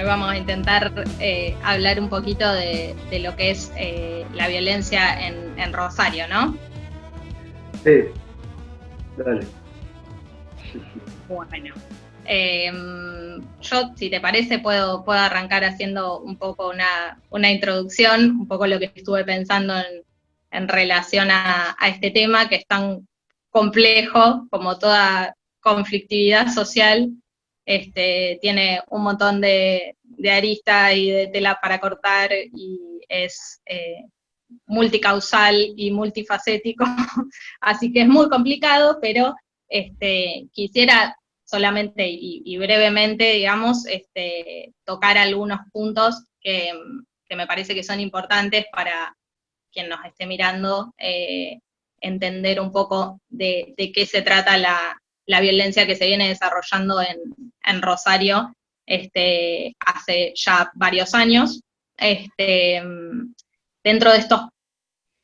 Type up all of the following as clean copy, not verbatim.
hoy vamos a intentar hablar un poquito de lo que es la violencia en Rosario, ¿no? Sí, dale. Bueno, yo, si te parece, puedo arrancar haciendo un poco una introducción, un poco lo que estuve pensando en relación a este tema, que es tan complejo como toda conflictividad social. Tiene un montón de aristas y de tela para cortar y es multicausal y multifacético, así que es muy complicado, pero quisiera solamente y brevemente, digamos, tocar algunos puntos que me parece que son importantes para quien nos esté mirando, entender un poco de qué se trata la violencia que se viene desarrollando en Rosario hace ya varios años. Dentro de estos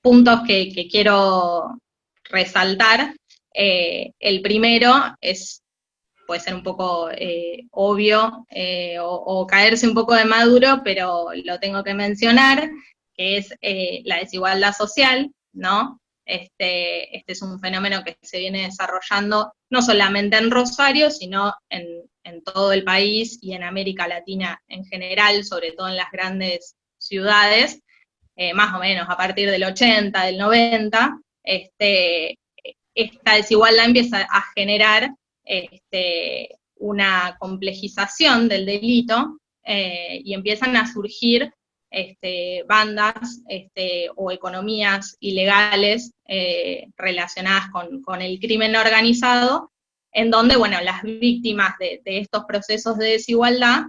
puntos que quiero resaltar, el primero puede ser un poco obvio o caerse un poco de maduro, pero lo tengo que mencionar, que es la desigualdad social, ¿no? Este es un fenómeno que se viene desarrollando no solamente en Rosario, sino en todo el país y en América Latina en general, sobre todo en las grandes ciudades, más o menos a partir del 80, del 90, esta desigualdad empieza a generar una complejización del delito y empiezan a surgir bandas o economías ilegales relacionadas con el crimen organizado, en donde, bueno, las víctimas de estos procesos de desigualdad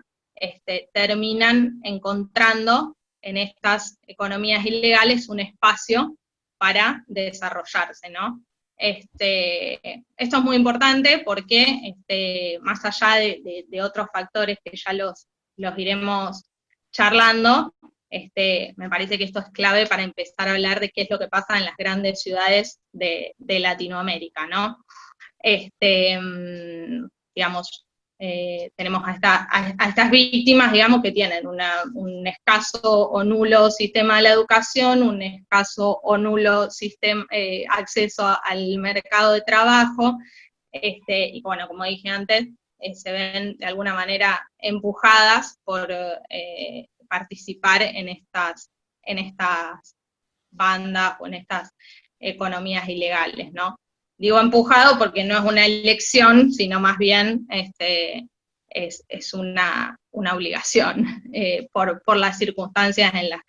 terminan encontrando en estas economías ilegales un espacio para desarrollarse, ¿no? Esto es muy importante porque, más allá de otros factores que ya los iremos charlando, me parece que esto es clave para empezar a hablar de qué es lo que pasa en las grandes ciudades de Latinoamérica, ¿no? Digamos, tenemos a estas víctimas, digamos, que tienen un escaso o nulo sistema de la educación, un escaso o nulo sistema, acceso al mercado de trabajo, y bueno, como dije antes, se ven de alguna manera empujadas por participar en estas bandas o en estas economías ilegales, ¿no? Digo empujado porque no es una elección, sino más bien es una obligación por las circunstancias en las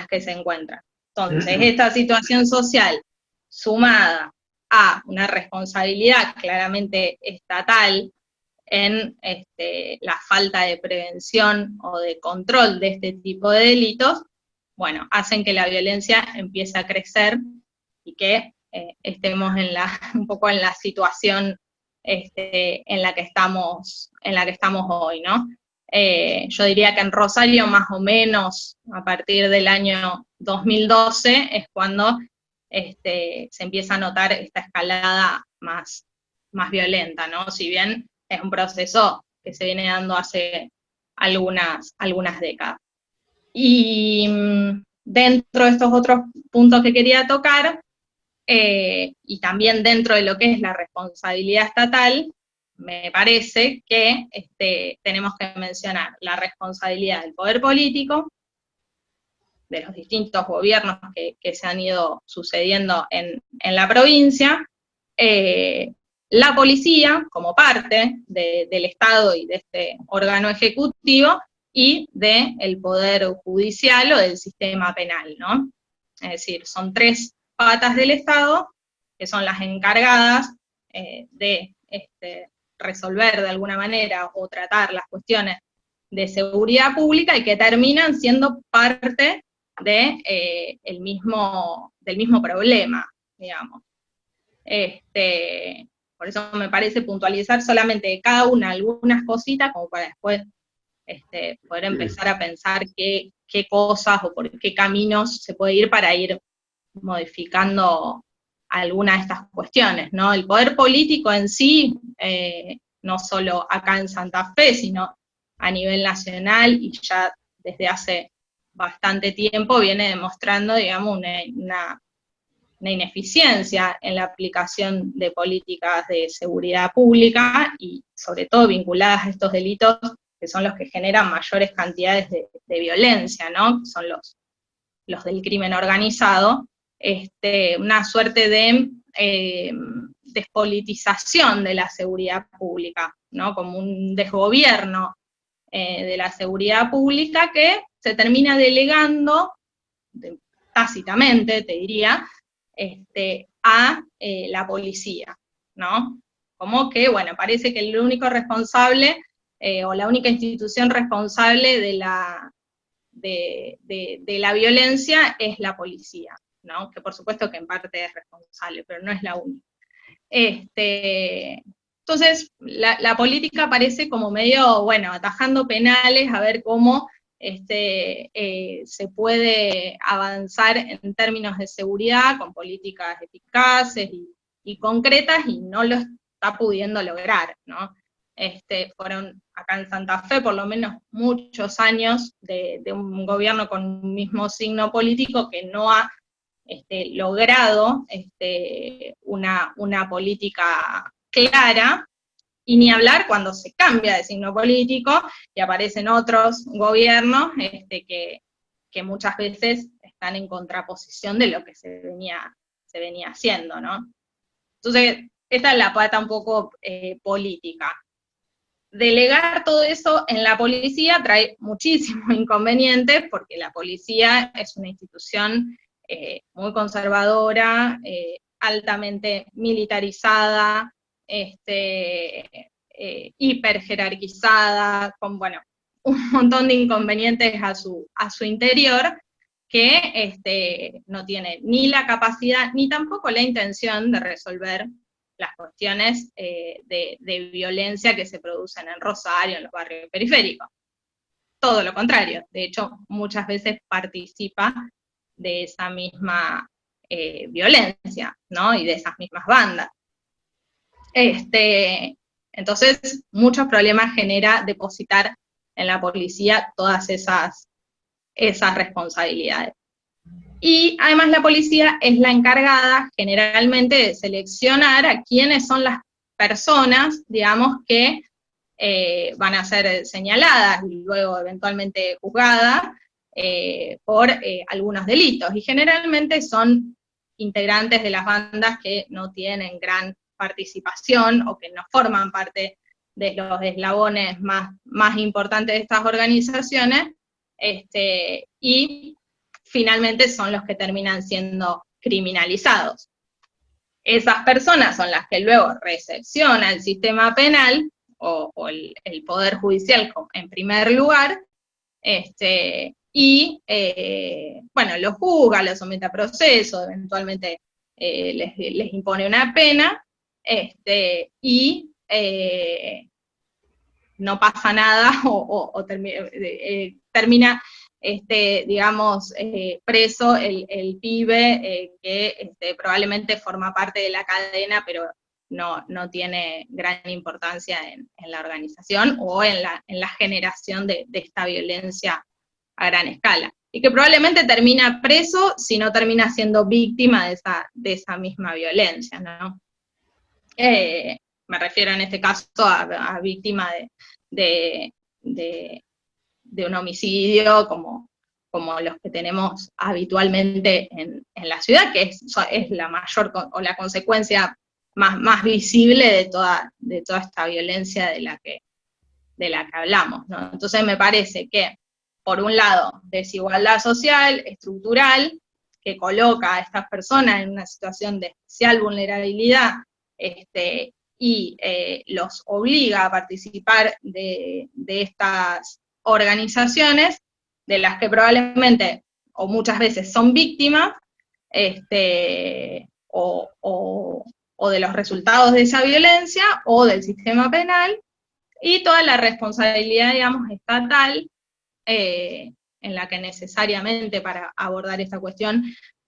que se encuentran. Entonces, esta situación social sumada a una responsabilidad claramente estatal en la falta de prevención o de control de este tipo de delitos, bueno, hacen que la violencia empiece a crecer y que estemos un poco en la situación en la que estamos hoy, ¿no? Yo diría que en Rosario, más o menos a partir del año 2012, es cuando se empieza a notar esta escalada más violenta, ¿no? Si bien es un proceso que se viene dando hace algunas décadas. Y dentro de estos otros puntos que quería tocar, y también dentro de lo que es la responsabilidad estatal, me parece que tenemos que mencionar la responsabilidad del poder político, de los distintos gobiernos que se han ido sucediendo en la provincia, la policía como parte del Estado y de este órgano ejecutivo, y del poder judicial o del sistema penal, ¿no? Es decir, son tres patas del Estado que son las encargadas de resolver de alguna manera o tratar las cuestiones de seguridad pública y que terminan siendo parte del mismo problema, digamos. Por eso me parece puntualizar solamente de cada una algunas cositas, como para después poder empezar a pensar qué cosas o por qué caminos se puede ir para ir modificando algunas de estas cuestiones, ¿no? El poder político en sí, no solo acá en Santa Fe, sino a nivel nacional y ya desde hace bastante tiempo viene demostrando, digamos, una ineficiencia en la aplicación de políticas de seguridad pública y sobre todo vinculadas a estos delitos que son los que generan mayores cantidades de violencia, ¿no? Son los del crimen organizado, una suerte de despolitización de la seguridad pública, ¿no? Como un desgobierno de la seguridad pública que se termina delegando, tácitamente, te diría, a la policía, ¿no? Como que, bueno, parece que el único responsable, o la única institución responsable de la violencia es la policía, ¿no? Que por supuesto que en parte es responsable, pero no es la única. Entonces, la política parece como medio, bueno, atajando penales, a ver cómo se puede avanzar en términos de seguridad con políticas eficaces y concretas, y no lo está pudiendo lograr, ¿no? Fueron acá en Santa Fe por lo menos muchos años de un gobierno con un mismo signo político que no ha logrado una política clara, y ni hablar cuando se cambia de signo político y aparecen otros gobiernos que muchas veces están en contraposición de lo que se venía haciendo, ¿no? Entonces, esta es la pata un poco política. Delegar todo eso en la policía trae muchísimos inconvenientes, porque la policía es una institución muy conservadora, altamente militarizada, hiperjerarquizada, con, bueno, un montón de inconvenientes a su interior, que no tiene ni la capacidad ni tampoco la intención de resolver las cuestiones de violencia que se producen en Rosario, en los barrios periféricos. Todo lo contrario, de hecho, muchas veces participa de esa misma violencia, ¿no? Y de esas mismas bandas. Entonces, muchos problemas genera depositar en la policía todas esas responsabilidades. Y además la policía es la encargada generalmente de seleccionar a quiénes son las personas, digamos, que van a ser señaladas y luego eventualmente juzgadas por algunos delitos. Y generalmente son integrantes de las bandas que no tienen gran participación o que no forman parte de los eslabones más importantes de estas organizaciones, y finalmente son los que terminan siendo criminalizados. Esas personas son las que luego recepciona el sistema penal o el Poder Judicial en primer lugar, y bueno, los juzga, los somete a proceso, eventualmente les impone una pena, y no pasa nada o termina digamos, preso el pibe que probablemente forma parte de la cadena, pero no tiene gran importancia en la organización o en la generación de esta violencia a gran escala. Y que probablemente termina preso si no termina siendo víctima de esa misma violencia, ¿no? Me refiero en este caso a víctima de un homicidio como los que tenemos habitualmente en la ciudad, que es la mayor o la consecuencia más visible de toda esta violencia de la que hablamos, ¿no? Entonces me parece que, por un lado, desigualdad social, estructural, que coloca a estas personas en una situación de especial vulnerabilidad, y los obliga a participar de estas organizaciones, de las que probablemente, o muchas veces son víctimas, o de los resultados de esa violencia, o del sistema penal, y toda la responsabilidad, digamos, estatal, en la que necesariamente para abordar esta cuestión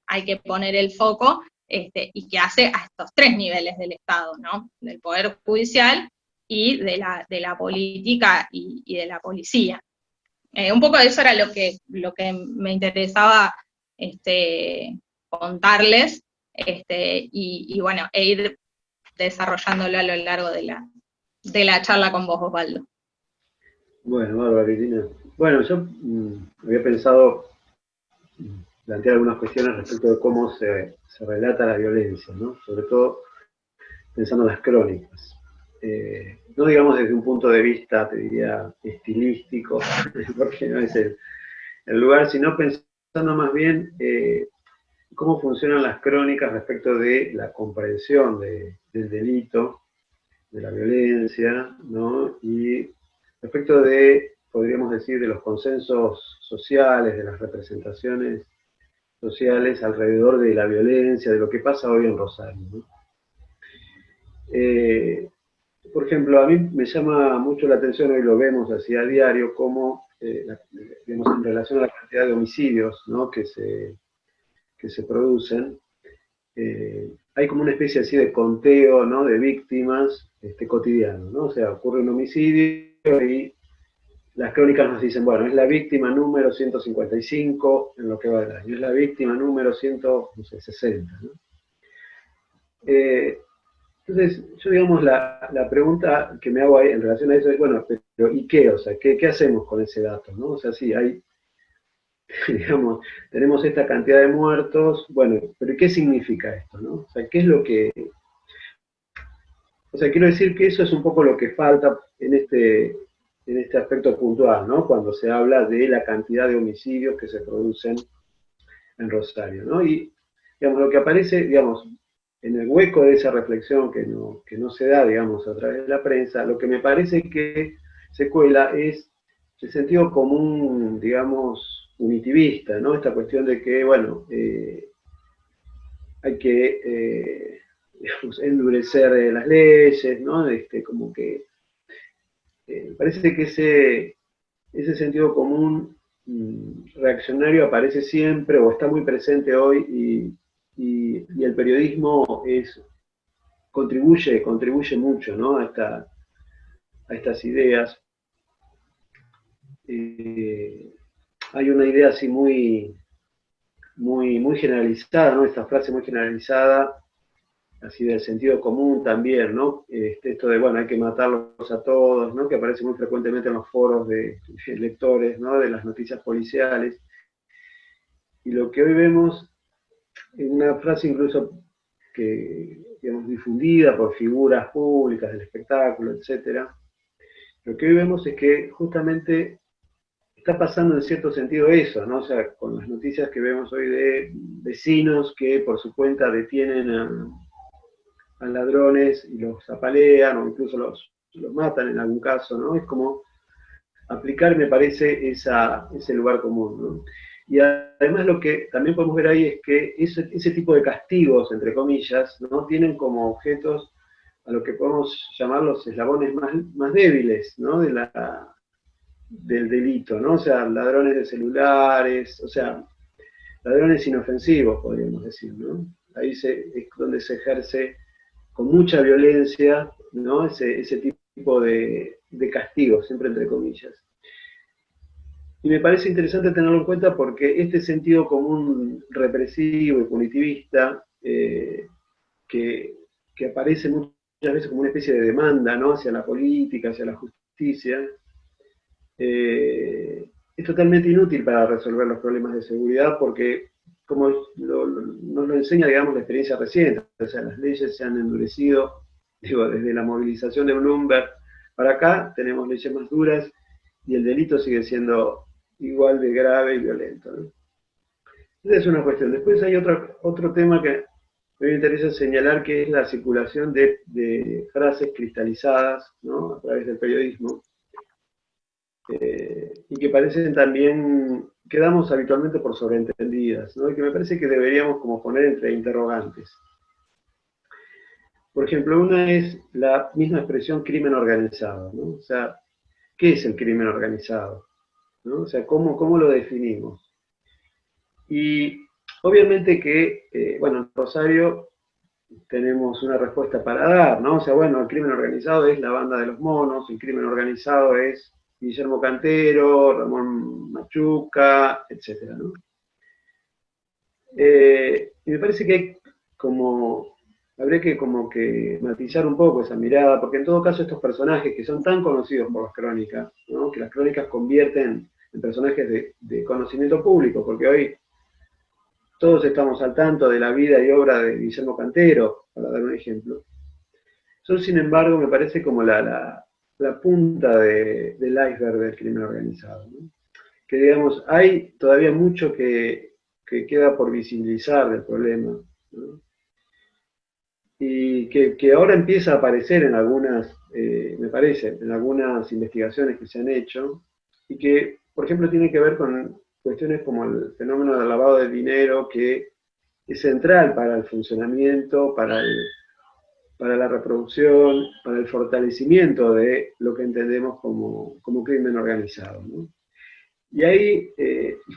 hay que poner el foco, y que hace a estos tres niveles del Estado, ¿no? Del Poder Judicial y de la política y de la policía. Un poco de eso era lo que me interesaba contarles, y bueno, e ir desarrollándolo a lo largo de la charla con vos, Osvaldo. Bueno, bárbaro, Cristina. Bueno, yo había pensado plantear algunas cuestiones respecto de cómo se relata la violencia, ¿no? Sobre todo pensando en las crónicas. No digamos desde un punto de vista, te diría, estilístico, porque no es el lugar, sino pensando más bien cómo funcionan las crónicas respecto de la comprensión del delito, de la violencia, ¿no? Y respecto de, podríamos decir, de los consensos sociales, de las representaciones sociales alrededor de la violencia, de lo que pasa hoy en Rosario, ¿no? Por ejemplo, a mí me llama mucho la atención, hoy lo vemos así a diario, cómo, digamos, en relación a la cantidad de homicidios, ¿no?, que se producen, hay como una especie así de conteo, ¿no?, de víctimas cotidiano, ¿no? O sea, ocurre un homicidio y las crónicas nos dicen, bueno, es la víctima número 155 en lo que va del año, es la víctima número 160, ¿no? Entonces, yo digamos, la pregunta que me hago ahí en relación a eso es, bueno, pero ¿y qué? O sea, ¿qué hacemos con ese dato, no? O sea, sí, hay, digamos, tenemos esta cantidad de muertos, bueno, pero ¿qué significa esto, no? O sea, ¿qué es lo que... O sea, quiero decir que eso es un poco lo que falta en este aspecto puntual, ¿no? Cuando se habla de la cantidad de homicidios que se producen en Rosario, ¿no? Y, digamos, lo que aparece, digamos, en el hueco de esa reflexión que no se da, digamos, a través de la prensa, lo que me parece que se cuela es el sentido común, digamos, unitivista, ¿no? Esta cuestión de que, bueno, hay que, digamos, endurecer las leyes, ¿no? Como que parece que ese sentido común reaccionario aparece siempre o está muy presente hoy y el periodismo contribuye mucho, ¿no?, a estas ideas. Hay una idea así muy generalizada, ¿no? Esta frase muy generalizada, así del sentido común también, ¿no? Esto de, bueno, hay que matarlos a todos, ¿no?, que aparece muy frecuentemente en los foros de lectores, ¿no?, de las noticias policiales. Y lo que hoy vemos, en una frase incluso que, digamos, difundida por figuras públicas del espectáculo, etcétera, lo que hoy vemos es que justamente está pasando en cierto sentido eso, ¿no? O sea, con las noticias que vemos hoy de vecinos que por su cuenta detienen a ladrones y los apalean o incluso los matan en algún caso, ¿no? Es como aplicar, me parece, ese lugar común, ¿no? Y además lo que también podemos ver ahí es que ese tipo de castigos, entre comillas, ¿no?, tienen como objetos a lo que podemos llamar los eslabones más débiles, ¿no?, del delito, ¿no? O sea, ladrones de celulares, o sea, ladrones inofensivos, podríamos decir, ¿no? Ahí es donde se ejerce con mucha violencia, ¿no?, ese tipo de castigo, siempre entre comillas. Y me parece interesante tenerlo en cuenta porque este sentido común represivo y punitivista que aparece muchas veces como una especie de demanda, ¿no?, hacia la política, hacia la justicia, es totalmente inútil para resolver los problemas de seguridad porque, como nos lo enseña, digamos, la experiencia reciente, o sea, las leyes se han endurecido, digo, desde la movilización de Bloomberg para acá, tenemos leyes más duras y el delito sigue siendo igual de grave y violento, ¿no? Esa es una cuestión. Después hay otro tema que me interesa señalar, que es la circulación de frases cristalizadas, ¿no?, a través del periodismo, y que parecen también, quedamos habitualmente por sobreentendidas, ¿no?, y que me parece que deberíamos como poner entre interrogantes. Por ejemplo, una es la misma expresión crimen organizado, ¿no? O sea, ¿qué es el crimen organizado, ¿no? O sea, ¿cómo lo definimos? Y obviamente que, bueno, en Rosario tenemos una respuesta para dar, ¿no? O sea, bueno, el crimen organizado es la banda de los monos, el crimen organizado es Guillermo Cantero, Ramón Machuca, etcétera, ¿no? Y me parece que hay como, habría que como que matizar un poco esa mirada, porque en todo caso estos personajes que son tan conocidos por las crónicas, ¿no? Que las crónicas convierten en personajes de conocimiento público, porque hoy todos estamos al tanto de la vida y obra de Guillermo Cantero, para dar un ejemplo. Son, sin embargo, me parece como la punta del iceberg del crimen organizado, ¿no? Que, digamos, hay todavía mucho que queda por visibilizar del problema, ¿no? Y que ahora empieza a aparecer en algunas, me parece, en algunas investigaciones que se han hecho, y que, por ejemplo, tiene que ver con cuestiones como el fenómeno del lavado de dinero, que es central para el funcionamiento, para la reproducción, para el fortalecimiento de lo que entendemos como crimen organizado, ¿no? Y ahí,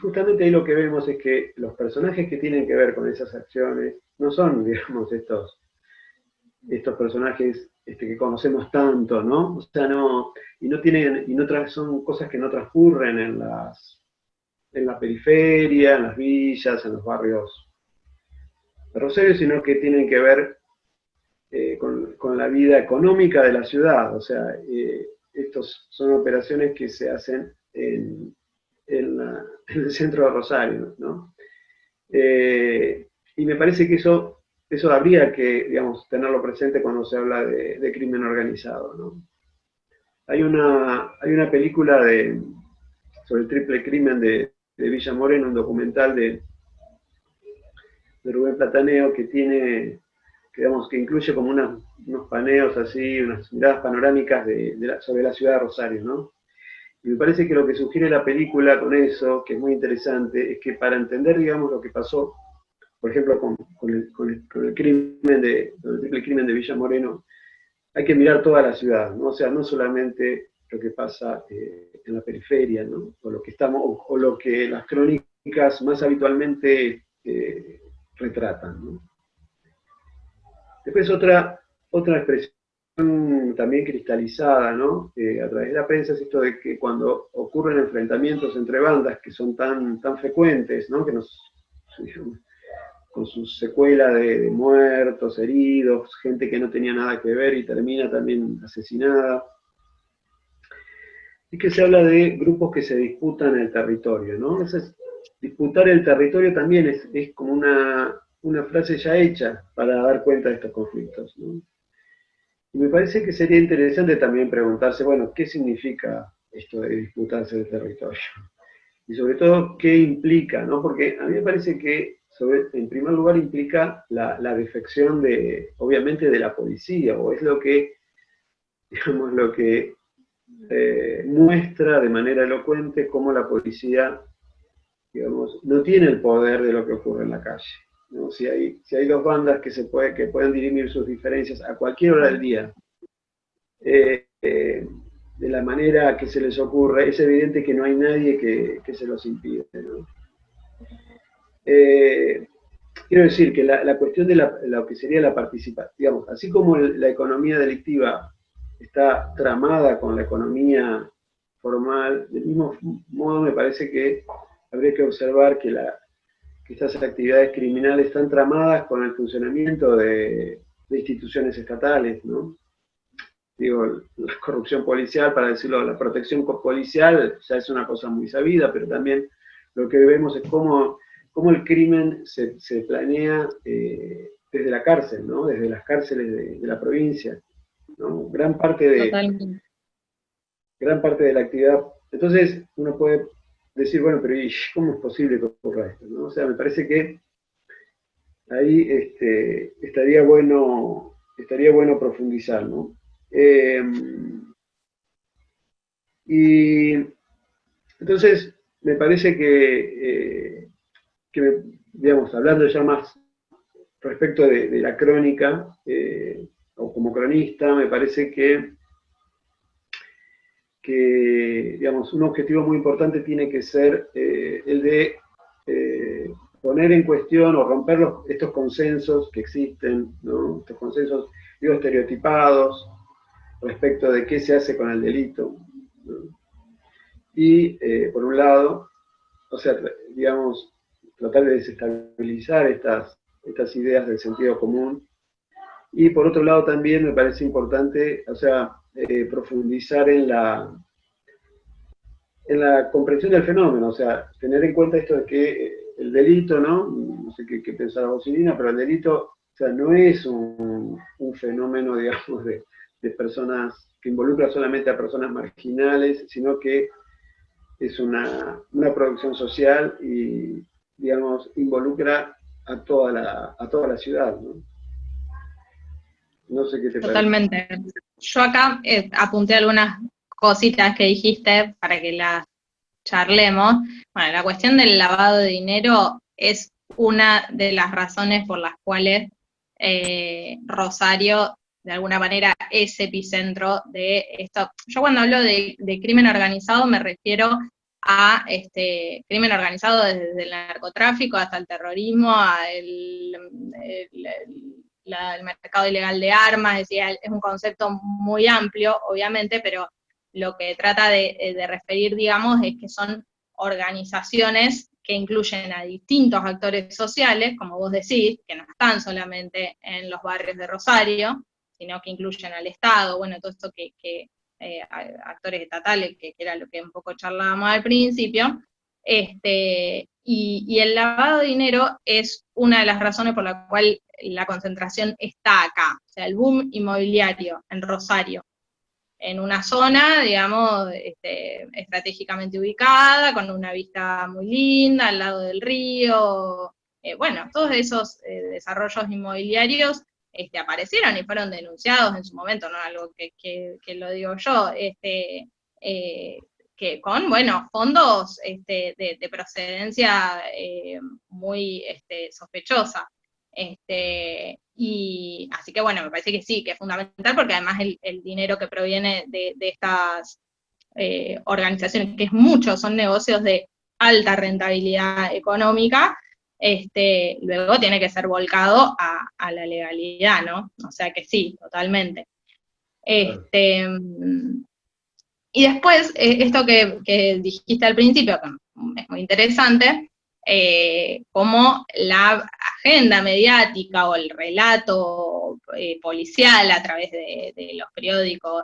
justamente ahí lo que vemos es que los personajes que tienen que ver con esas acciones no son, digamos, estos personajes que conocemos tanto, ¿no? O sea, no, y no tienen, y no son cosas que no transcurren en la periferia, en las villas, en los barrios de Rosario, sino que tienen que ver con la vida económica de la ciudad. O sea, estos son operaciones que se hacen en el centro de Rosario, ¿no? Y me parece que eso habría que, digamos, tenerlo presente cuando se habla de crimen organizado, ¿no? Hay una película sobre el triple crimen de Villa Moreno, un documental de Rubén Plataneo que tiene, digamos, que incluye como unos paneos así, unas miradas panorámicas sobre la ciudad de Rosario, ¿no? Y me parece que lo que sugiere la película con eso, que es muy interesante, es que para entender, digamos, lo que pasó, por ejemplo, con el triple crimen de Villa Moreno, hay que mirar toda la ciudad, ¿no? O sea, no solamente lo que pasa en la periferia, ¿no? O lo que o lo que las crónicas más habitualmente retratan, ¿no? Después otra expresión también cristalizada, ¿no? A través de la prensa es esto de que cuando ocurren enfrentamientos entre bandas que son tan frecuentes, ¿no? Con su secuela de muertos, heridos, gente que no tenía nada que ver y termina también asesinada. Y que se habla de grupos que se disputan el territorio, ¿no? Disputar el territorio también es como una frase ya hecha para dar cuenta de estos conflictos, ¿no? Y me parece que sería interesante también preguntarse, bueno, ¿qué significa esto de disputarse el territorio? Y sobre todo, ¿qué implica? ¿No? Porque a mí me parece que, en primer lugar, implica la defección obviamente, de la policía, o es lo que, digamos, muestra de manera elocuente cómo la policía, digamos, no tiene el poder de lo que ocurre en la calle, ¿no? Si hay dos bandas que pueden dirimir sus diferencias a cualquier hora del día, de la manera que se les ocurre, es evidente que no hay nadie que se los impide, ¿no? Quiero decir que la cuestión de lo que sería la participación, digamos, así como la economía delictiva está tramada con la economía formal, del mismo modo me parece que habría que observar que estas actividades criminales están tramadas con el funcionamiento de instituciones estatales, ¿no? Digo, la corrupción policial, para decirlo, la protección policial ya es una cosa muy sabida, pero también lo que vemos es cómo el crimen se planea desde la cárcel, ¿no? Desde las cárceles de la provincia, ¿no? Gran parte de la actividad. Entonces, uno puede decir, bueno, pero ¿cómo es posible que ocurra esto, ¿no? O sea, me parece que ahí estaría bueno profundizar, ¿no? Y entonces me parece digamos, hablando ya más respecto de la crónica, o como cronista, me parece que, digamos, un objetivo muy importante tiene que ser el de poner en cuestión o romper estos consensos que existen, ¿no? Estos consensos, digo, estereotipados respecto de qué se hace con el delito, ¿no? Y, por un lado, o sea, digamos, tratar de desestabilizar estas ideas del sentido común. Y por otro lado también me parece importante, o sea, profundizar en la comprensión del fenómeno, o sea, tener en cuenta esto de que el delito, ¿no? No sé qué pensaba Rosilina, pero el delito, o sea, no es un fenómeno, digamos, de personas, que involucra solamente a personas marginales, sino que es una producción social y, digamos, involucra a toda la ciudad, ¿no? No sé qué te parece. Totalmente. Yo acá apunté algunas cositas que dijiste para que las charlemos. Bueno, la cuestión del lavado de dinero es una de las razones por las cuales Rosario, de alguna manera, es epicentro de esto. Yo cuando hablo de crimen organizado me refiero a crimen organizado desde el narcotráfico hasta el terrorismo, el mercado ilegal de armas, es decir, es un concepto muy amplio, obviamente, pero lo que trata de referir, digamos, es que son organizaciones que incluyen a distintos actores sociales, como vos decís, que no están solamente en los barrios de Rosario, sino que incluyen al Estado, bueno, todo esto que actores estatales, que era lo que un poco charlábamos al principio, y el lavado de dinero es una de las razones por la cual la concentración está acá, o sea, el boom inmobiliario en Rosario, en una zona, digamos, estratégicamente ubicada, con una vista muy linda, al lado del río, bueno, todos esos desarrollos inmobiliarios aparecieron y fueron denunciados en su momento, no algo que lo digo yo, que con, bueno, fondos de procedencia muy sospechosa. Y así que bueno, me parece que sí, que es fundamental, porque además el dinero que proviene de estas organizaciones, que es mucho, son negocios de alta rentabilidad económica, luego tiene que ser volcado a la legalidad, ¿no? O sea que sí, totalmente. Y después, esto que dijiste al principio, que es muy interesante, cómo la agenda mediática o el relato policial a través de los periódicos,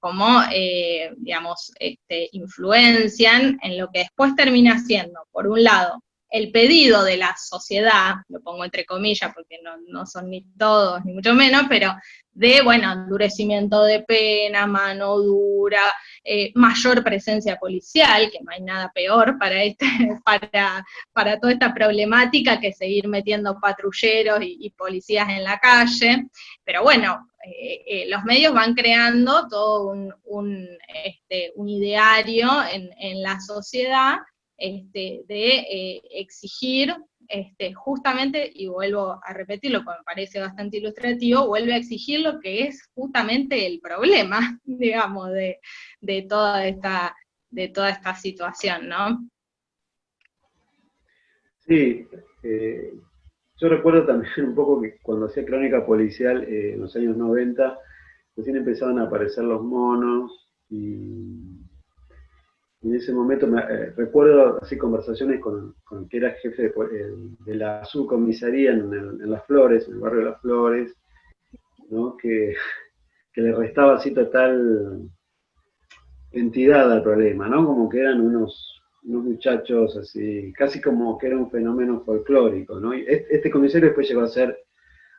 cómo, digamos, influencian en lo que después termina siendo, por un lado, el pedido de la sociedad, lo pongo entre comillas porque no son ni todos, ni mucho menos, pero de, bueno, endurecimiento de pena, mano dura, mayor presencia policial, que no hay nada peor para toda esta problemática que seguir metiendo patrulleros y policías en la calle. Pero bueno, los medios van creando todo un ideario en la sociedad de exigir justamente, y vuelvo a repetirlo porque me parece bastante ilustrativo, vuelve a exigir lo que es justamente el problema, digamos, de toda esta situación, ¿no? Sí, yo recuerdo también un poco que cuando hacía crónica policial en los años 90, recién empezaban a aparecer los monos y en ese momento recuerdo así conversaciones con que era jefe de la subcomisaría en Las Flores, en el barrio de Las Flores, ¿no? que le restaba así total entidad al problema, ¿no? Como que eran unos muchachos así, casi como que era un fenómeno folclórico, ¿no? Y este comisario después llegó a ser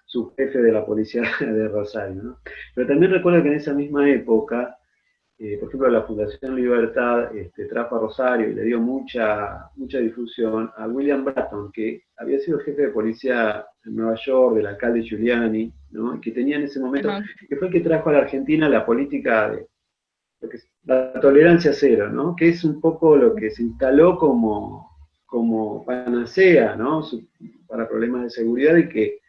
subjefe de la policía de Rosario, ¿no? Pero también recuerdo que en esa misma época, por ejemplo, la Fundación Libertad trajo a Rosario y le dio mucha difusión a William Bratton, que había sido jefe de policía en Nueva York, del alcalde Giuliani, ¿no? Y que tenía en ese momento, que fue el que trajo a la Argentina la política de la tolerancia cero, ¿no? Que es un poco lo que se instaló como panacea, ¿no? Para problemas de seguridad y que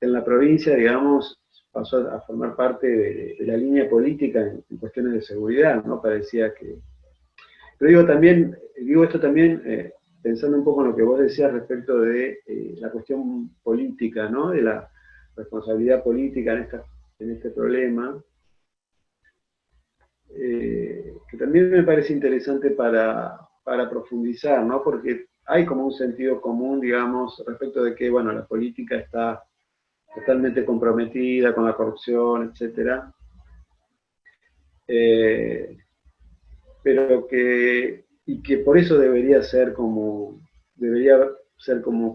en la provincia, digamos, pasó a formar parte de la línea política en cuestiones de seguridad, ¿no? Parecía que... Pero digo esto también pensando un poco en lo que vos decías respecto de la cuestión política, ¿no? De la responsabilidad política en este problema, que también me parece interesante para profundizar, ¿no? Porque hay como un sentido común, digamos, respecto de que, bueno, la política está totalmente comprometida con la corrupción, etcétera, pero y que por eso debería ser como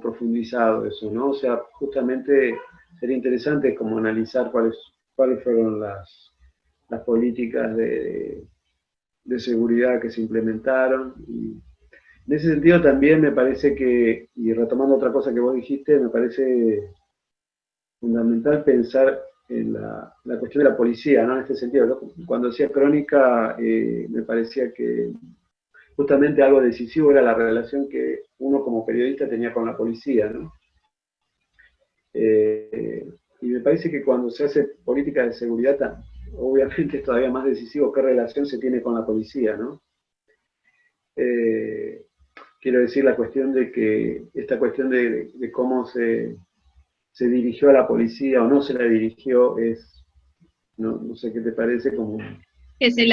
profundizado eso, ¿no? O sea, justamente sería interesante como analizar cuáles fueron las políticas de seguridad que se implementaron. Y en ese sentido también me parece que, y retomando otra cosa que vos dijiste, me parece fundamental pensar en la cuestión de la policía, ¿no? En este sentido, ¿no? Cuando hacía Crónica, me parecía que justamente algo decisivo era la relación que uno como periodista tenía con la policía, ¿no? Y me parece que cuando se hace política de seguridad, obviamente es todavía más decisivo qué relación se tiene con la policía, ¿no? Quiero decir, la cuestión de que, esta cuestión de cómo se dirigió a la policía o no se la dirigió no sé qué te parece, como... Que se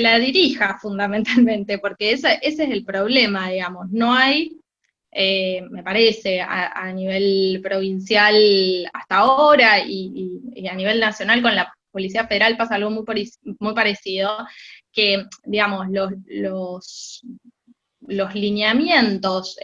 la dirija fundamentalmente, porque ese es el problema, digamos. No hay, me parece, a nivel provincial hasta ahora y a nivel nacional con la Policía Federal pasa algo muy parecido, que, digamos, los lineamientos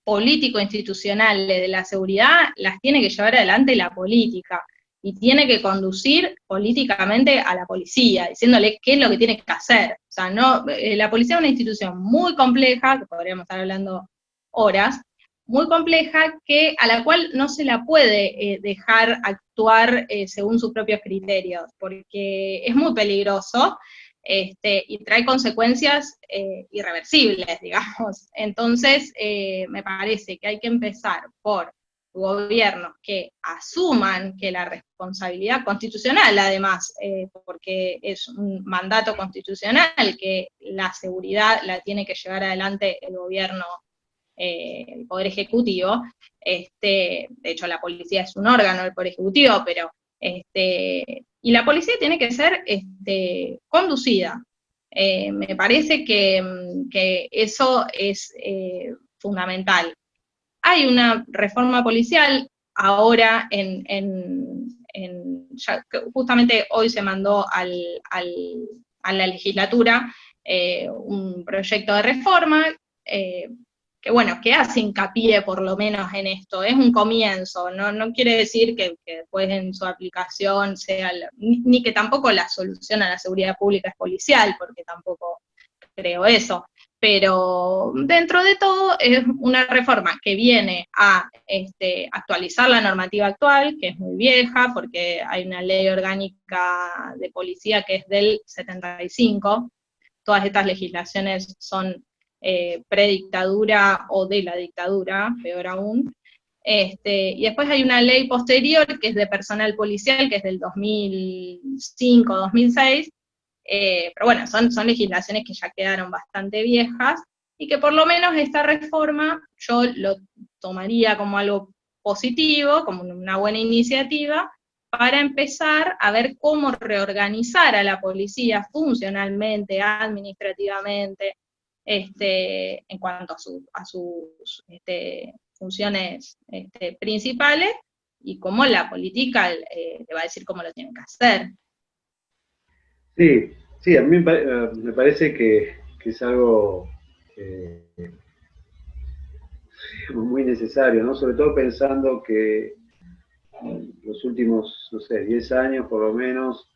político-institucionales de la seguridad las tiene que llevar adelante la política y tiene que conducir políticamente a la policía, diciéndole qué es lo que tiene que hacer. O sea, no, la policía es una institución muy compleja, que podríamos estar hablando horas, muy compleja, a la cual no se la puede dejar actuar según sus propios criterios, porque es muy peligroso y trae consecuencias irreversibles, digamos. Entonces, me parece que hay que empezar por gobiernos que asuman que la responsabilidad constitucional, además, porque es un mandato constitucional, que la seguridad la tiene que llevar adelante el gobierno, el Poder Ejecutivo. De hecho, la policía es un órgano del Poder Ejecutivo, pero y la policía tiene que ser conducida. Me parece que eso es fundamental. Hay una reforma policial ahora justamente hoy se mandó a la legislatura un proyecto de reforma que bueno, que hace hincapié por lo menos en esto, es un comienzo, no quiere decir que después en su aplicación sea, ni que tampoco la solución a la seguridad pública es policial, porque tampoco creo eso, pero dentro de todo es una reforma que viene a actualizar la normativa actual, que es muy vieja, porque hay una ley orgánica de policía que es del 75, todas estas legislaciones son predictadura o de la dictadura, peor aún. Y después hay una ley posterior que es de personal policial, que es del 2005-2006, pero bueno, son legislaciones que ya quedaron bastante viejas, y que por lo menos esta reforma yo lo tomaría como algo positivo, como una buena iniciativa, para empezar a ver cómo reorganizar a la policía funcionalmente, administrativamente, en cuanto a sus funciones principales, y cómo la política le va a decir cómo lo tienen que hacer. Sí, sí, a mí me parece que es algo muy necesario, ¿no? Sobre todo pensando que en los últimos, no sé, 10 años por lo menos,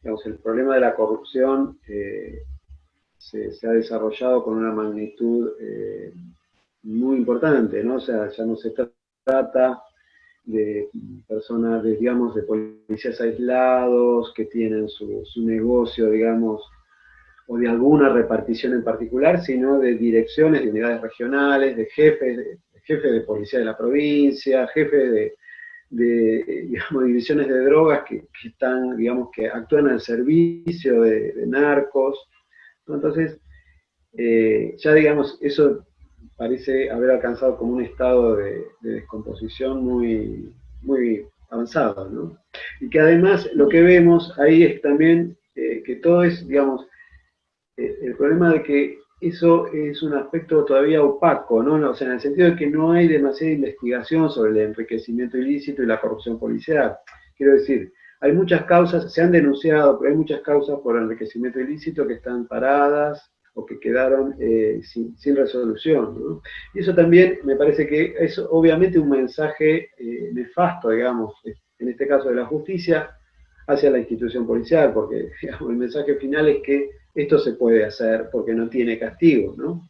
digamos, el problema de la corrupción se ha desarrollado con una magnitud muy importante, ¿no? O sea, ya no se trata de personas, digamos, de policías aislados que tienen su negocio, digamos, o de alguna repartición en particular, sino de direcciones de unidades regionales, de jefes de policía de la provincia, jefes digamos, divisiones de drogas que están, digamos, que actúan al servicio de narcos, ¿no? Entonces, ya digamos, eso parece haber alcanzado como un estado de descomposición muy avanzado, ¿no? Y que además lo que vemos ahí es también que todo es, digamos, el problema de que eso es un aspecto todavía opaco, ¿no? O sea, en el sentido de que no hay demasiada investigación sobre el enriquecimiento ilícito y la corrupción policial. Quiero decir, hay muchas causas, se han denunciado, pero hay muchas causas por enriquecimiento ilícito que están paradas o que quedaron sin resolución, ¿no? Y eso también me parece que es obviamente un mensaje nefasto, digamos, en este caso de la justicia, hacia la institución policial, porque digamos, el mensaje final es que esto se puede hacer porque no tiene castigo, ¿no?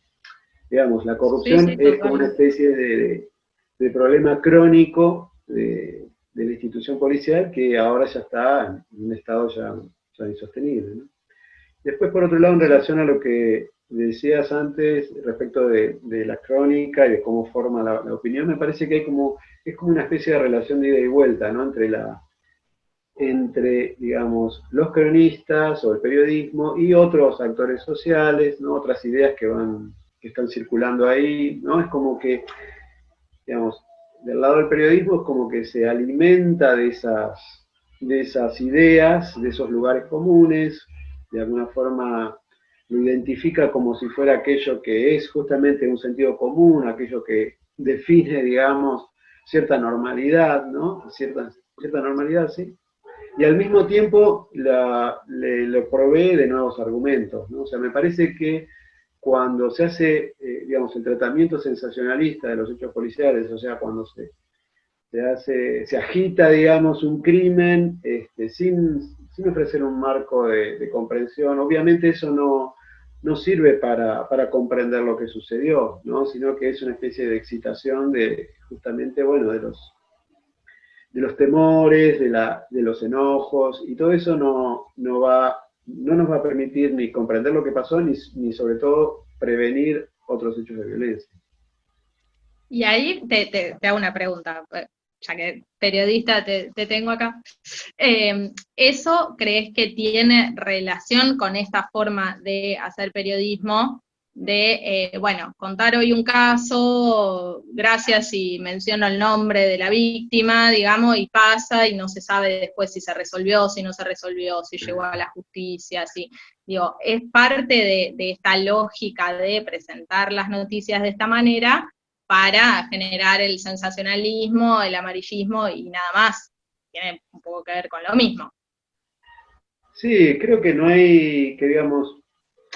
Digamos, la Sí, corrupción sí, es como una totalmente. especie de problema crónico de la institución policial que ahora ya está en un estado ya insostenible, ¿no? Después, por otro lado, en Sí. relación a lo que decías antes respecto de la crónica y de cómo forma la opinión, me parece que es como una especie de relación de ida y vuelta, ¿no? Entre, digamos, los cronistas o el periodismo y otros actores sociales, ¿no? Otras ideas que están circulando ahí, ¿no? Es como que, digamos, del lado del periodismo es como que se alimenta de esas ideas, de esos lugares comunes, de alguna forma lo identifica como si fuera aquello que es justamente un sentido común, aquello que define, digamos, cierta normalidad, ¿no? Cierta normalidad, sí, y al mismo tiempo le provee de nuevos argumentos, ¿no? O sea, me parece que cuando se hace, digamos, el tratamiento sensacionalista de los hechos policiales, o sea, cuando se agita, digamos, un crimen sin ofrecer un marco de comprensión, obviamente eso no sirve para comprender lo que sucedió, ¿no? Sino que es una especie de excitación de, justamente, bueno, de los temores, de los enojos, y todo eso no nos va a permitir ni comprender lo que pasó, ni sobre todo prevenir otros hechos de violencia. Y ahí te hago una pregunta, ya que periodista te tengo acá. ¿Eso crees que tiene relación con esta forma de hacer periodismo? De, bueno, contar hoy un caso, gracias y menciono el nombre de la víctima, digamos, y pasa y no se sabe después si se resolvió, si no se resolvió, si llegó a la justicia, si, digo, es parte de esta lógica de presentar las noticias de esta manera para generar el sensacionalismo, el amarillismo y nada más. Tiene un poco que ver con lo mismo. Sí, creo que no hay, que digamos,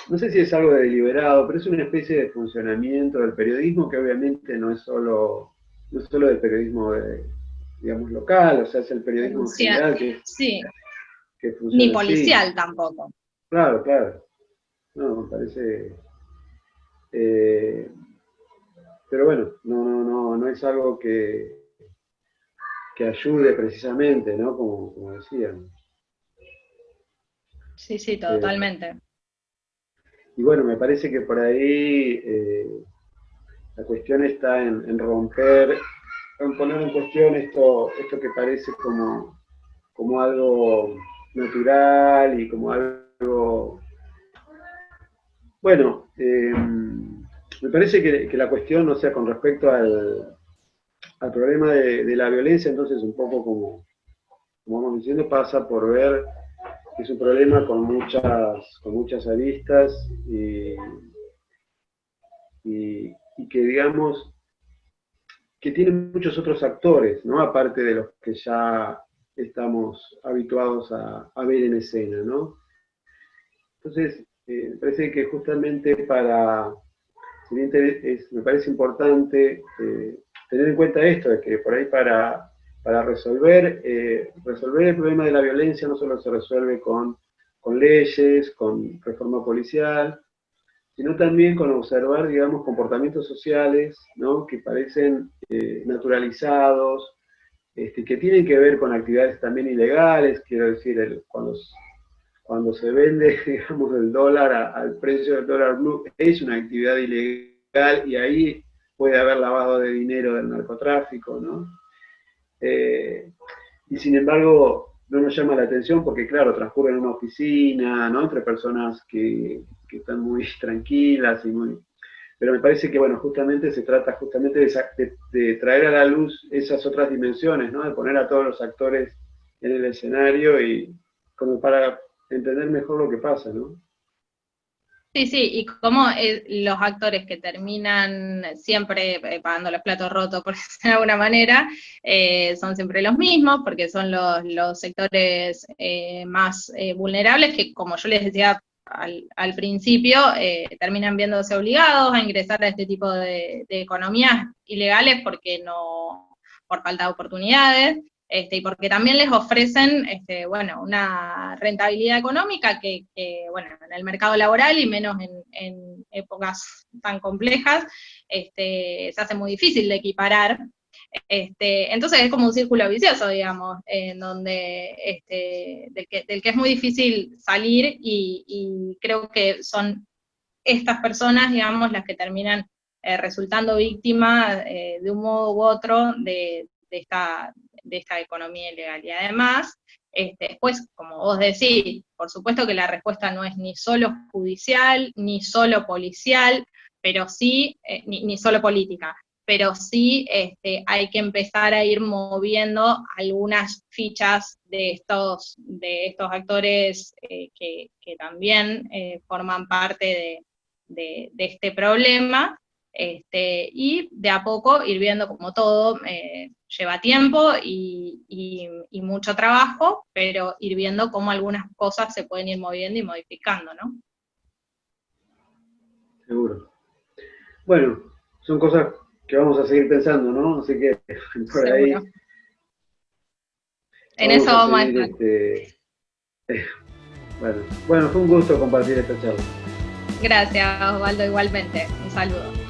no sé si es algo deliberado, pero es una especie de funcionamiento del periodismo que obviamente no es solo del periodismo digamos, local, o sea, es el periodismo en general Sí, que ni funciona así. policial tampoco. Claro, claro. No, me parece. eh, pero bueno, no es algo que ayude precisamente, ¿no? Como decían. Sí, sí, Eh, totalmente. y bueno, me parece que por ahí la cuestión está en romper, en poner en cuestión esto que parece como algo natural y como algo. Bueno, me parece que la cuestión, o sea, con respecto al problema de la violencia, entonces un poco como vamos diciendo, pasa por ver que es un problema con muchas aristas y que digamos que tiene muchos otros actores, ¿no? Aparte de los que ya estamos habituados a ver en escena, ¿no? Entonces, me parece que justamente me parece importante tener en cuenta esto, de que por ahí para resolver el problema de la violencia no solo se resuelve con leyes, con reforma policial, sino también con observar, digamos, comportamientos sociales, ¿no? Que parecen naturalizados, que tienen que ver con actividades también ilegales, quiero decir, cuando se vende, digamos, el dólar al precio del dólar blue, es una actividad ilegal y ahí puede haber lavado de dinero del narcotráfico, ¿no? Eh, y sin embargo, no nos llama la atención porque, claro, transcurre en una oficina, ¿no? Entre personas que que están muy tranquilas y muy... Pero me parece que, bueno, justamente se trata justamente de traer a la luz esas otras dimensiones, ¿no? De poner a todos los actores en el escenario y como para entender mejor lo que pasa, ¿no? Sí, sí, y como los actores que terminan siempre pagando los platos rotos, por decirlo de alguna manera, son siempre los mismos, porque son los sectores más vulnerables, que como yo les decía al principio, terminan viéndose obligados a ingresar a este tipo de economías ilegales porque no, por falta de oportunidades. Y porque también les ofrecen, bueno, una rentabilidad económica bueno, en el mercado laboral y menos en épocas tan complejas, se hace muy difícil de equiparar. Entonces es como un círculo vicioso, digamos, en donde, del que es muy difícil salir y creo que son estas personas, digamos, las que terminan resultando víctimas de un modo u otro de esta economía ilegal. Y además, después, como vos decís, por supuesto que la respuesta no es ni solo judicial, ni solo policial, pero sí, ni solo política, pero sí hay que empezar a ir moviendo algunas fichas de estos actores que también forman parte de este problema, y de a poco ir viendo como todo lleva tiempo y mucho trabajo, pero ir viendo cómo algunas cosas se pueden ir moviendo y modificando, ¿no? Seguro. Bueno, son cosas que vamos a seguir pensando, ¿no? Así que por ahí Seguro. En vamos eso a vamos a seguir, estar. bueno, fue un gusto compartir esta charla. Gracias, Osvaldo, igualmente. Un saludo.